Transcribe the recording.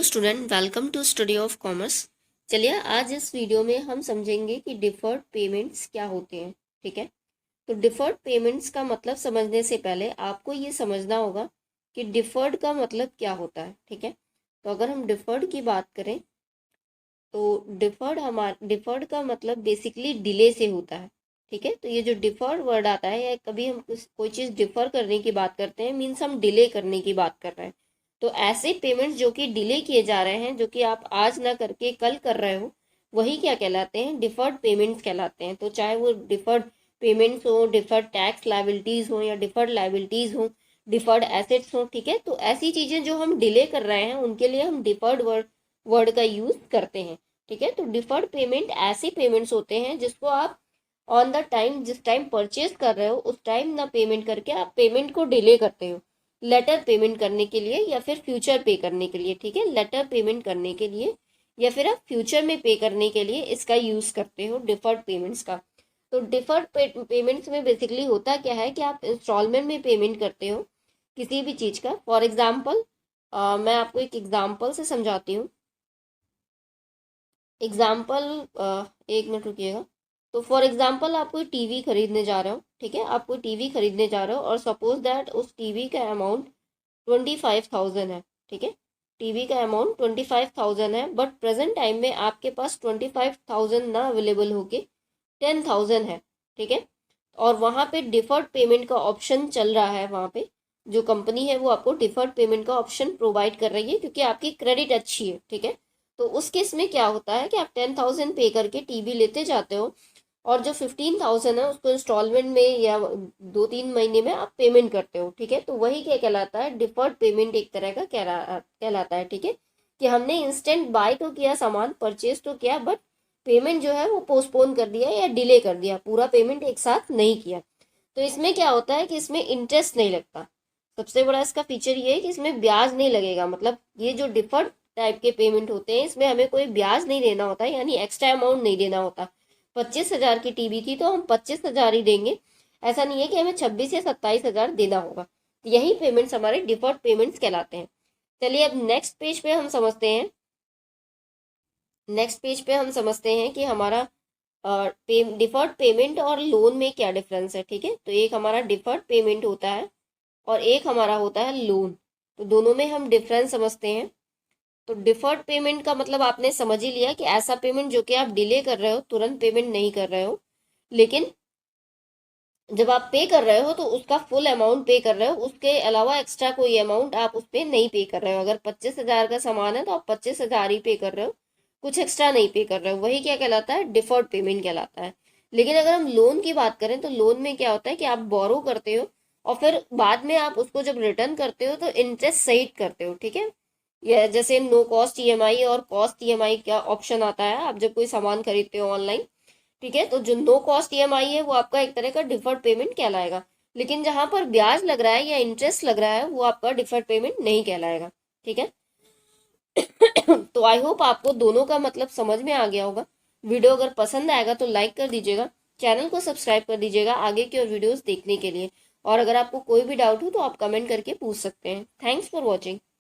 Student, welcome to study of commerce. चलिए आज इस वीडियो में हम समझेंगे कि डिफर्ड पेमेंट्स क्या होते हैं। ठीक है, तो डिफर्ड पेमेंट्स का मतलब समझने से पहले आपको ये समझना होगा कि डिफर्ड का मतलब क्या होता है। ठीक है, तो अगर हम डिफर्ड की बात करें तो डिफर्ड का मतलब बेसिकली डिले से होता है। ठीक है, तो ये जो डिफर्ड वर्ड आता है या कभी हम कोई चीज़ डिफर करने की बात करते हैं मीन्स हम डिले करने की बात कर रहे हैं। तो ऐसे पेमेंट्स जो कि डिले किए जा रहे हैं, जो कि आप आज ना करके कल कर रहे हो, वही क्या कहलाते हैं, डिफर्ड पेमेंट्स कहलाते हैं। तो चाहे वो डिफर्ड पेमेंट्स हो, डिफर्ड टैक्स लाइबिलिटीज़ हो या डिफर्ड लाइबिलिटीज़ हो, डिफर्ड एसेट्स हो। ठीक है, तो ऐसी चीज़ें जो हम डिले कर रहे हैं उनके लिए हम डिफर्ड वर्ड का यूज़ करते हैं। ठीक है, तो डिफर्ड पेमेंट ऐसे पेमेंट्स होते हैं जिसको आप ऑन द टाइम, जिस टाइम परचेज कर रहे हो उस टाइम ना पेमेंट करके आप पेमेंट को डिले करते हो लेटर पेमेंट करने के लिए या फिर फ्यूचर पे करने के लिए। ठीक है, लेटर पेमेंट करने के लिए या फिर आप फ्यूचर में पे करने के लिए इसका यूज़ करते हो डिफर्ड पेमेंट्स का। तो डिफर्ड पेमेंट्स में बेसिकली होता क्या है कि आप इंस्टॉलमेंट में पेमेंट करते हो किसी भी चीज़ का। फॉर एग्जाम्पल मैं आपको एक एग्जाम्पल से समझाती हूँ। एग्जाम्पल, एक मिनट रुकिएगा। तो फॉर एग्जाम्पल आप कोई टीवी खरीदने जा रहे हो। ठीक है, आप कोई टीवी खरीदने जा रहे हो और सपोज दैट उस टीवी का अमाउंट 25,000 है। ठीक है, टीवी का अमाउंट 25,000 है, बट प्रेजेंट टाइम में आपके पास 25,000 ना अवेलेबल होके 10,000 है। ठीक है, और वहाँ पे डिफर्ड पेमेंट का ऑप्शन चल रहा है। वहाँ पे जो कंपनी है वो आपको डिफर्ड पेमेंट का ऑप्शन प्रोवाइड कर रही है क्योंकि आपकी क्रेडिट अच्छी है। ठीक है, तो उस केस में क्या होता है कि आप 10,000 पे करके टीवी लेते जाते हो और जो 15,000 है उसको इंस्टॉलमेंट में या 2-3 महीने में आप पेमेंट करते हो। ठीक है, तो वही क्या कहलाता है, डिफर्ड पेमेंट एक तरह का कहलाता है। ठीक है, कि हमने इंस्टेंट बाय तो किया, सामान परचेज तो किया, बट पेमेंट जो है वो पोस्टपोन कर दिया या डिले कर दिया, पूरा पेमेंट एक साथ नहीं किया। तो इसमें क्या होता है कि इसमें इंटरेस्ट नहीं लगता। सबसे बड़ा इसका फीचर ये है कि इसमें ब्याज नहीं लगेगा। मतलब ये जो डिफर्ड टाइप के पेमेंट होते हैं इसमें हमें कोई ब्याज नहीं देना होता, यानी एक्स्ट्रा अमाउंट नहीं देना होता। 25,000 की टीवी थी तो हम 25,000 ही देंगे, ऐसा नहीं है कि हमें 26 या 27,000 देना होगा। यही पेमेंट्स हमारे डिफर्ड पेमेंट्स कहलाते हैं। चलिए अब नेक्स्ट पेज पे हम समझते हैं। नेक्स्ट पेज पे हम समझते हैं कि हमारा डिफर्ड पेमेंट और लोन में क्या डिफरेंस है। ठीक है, तो एक हमारा डिफर्ड पेमेंट होता है और एक हमारा होता है लोन। तो दोनों में हम डिफरेंस समझते हैं। तो डिफर्ड पेमेंट का मतलब आपने समझ ही लिया कि ऐसा पेमेंट जो कि आप डिले कर रहे हो, तुरंत पेमेंट नहीं कर रहे हो, लेकिन जब आप पे कर रहे हो तो उसका फुल अमाउंट पे कर रहे हो, उसके अलावा एक्स्ट्रा कोई अमाउंट आप उस पर नहीं पे कर रहे हो। अगर 25,000 का सामान है तो आप 25,000 ही पे कर रहे हो, कुछ एक्स्ट्रा नहीं पे कर रहे हो। वही क्या कहलाता है, डिफर्ड पेमेंट कहलाता है। लेकिन अगर हम लोन की बात करें तो लोन में क्या होता है कि आप बोरो करते हो और फिर बाद में आप उसको जब रिटर्न करते हो तो इंटरेस्ट सहित करते हो। ठीक है, या जैसे नो कॉस्ट ईएमआई और कॉस्ट ईएमआई का ऑप्शन आता है आप जब कोई सामान खरीदते हो ऑनलाइन। ठीक है, तो जो नो कॉस्ट ईएमआई है वो आपका एक तरह का डिफर्ड पेमेंट कहलाएगा, लेकिन जहां पर ब्याज लग रहा है या इंटरेस्ट लग रहा है वो आपका डिफर्ड पेमेंट नहीं कहलाएगा। ठीक है, तो आई होप आपको दोनों का मतलब समझ में आ गया होगा। वीडियो अगर पसंद आएगा तो लाइक कर दीजिएगा, चैनल को सब्सक्राइब कर दीजिएगा आगे की और वीडियोस देखने के लिए। और अगर आपको कोई भी डाउट हो तो आप कमेंट करके पूछ सकते हैं। Thanks for watching.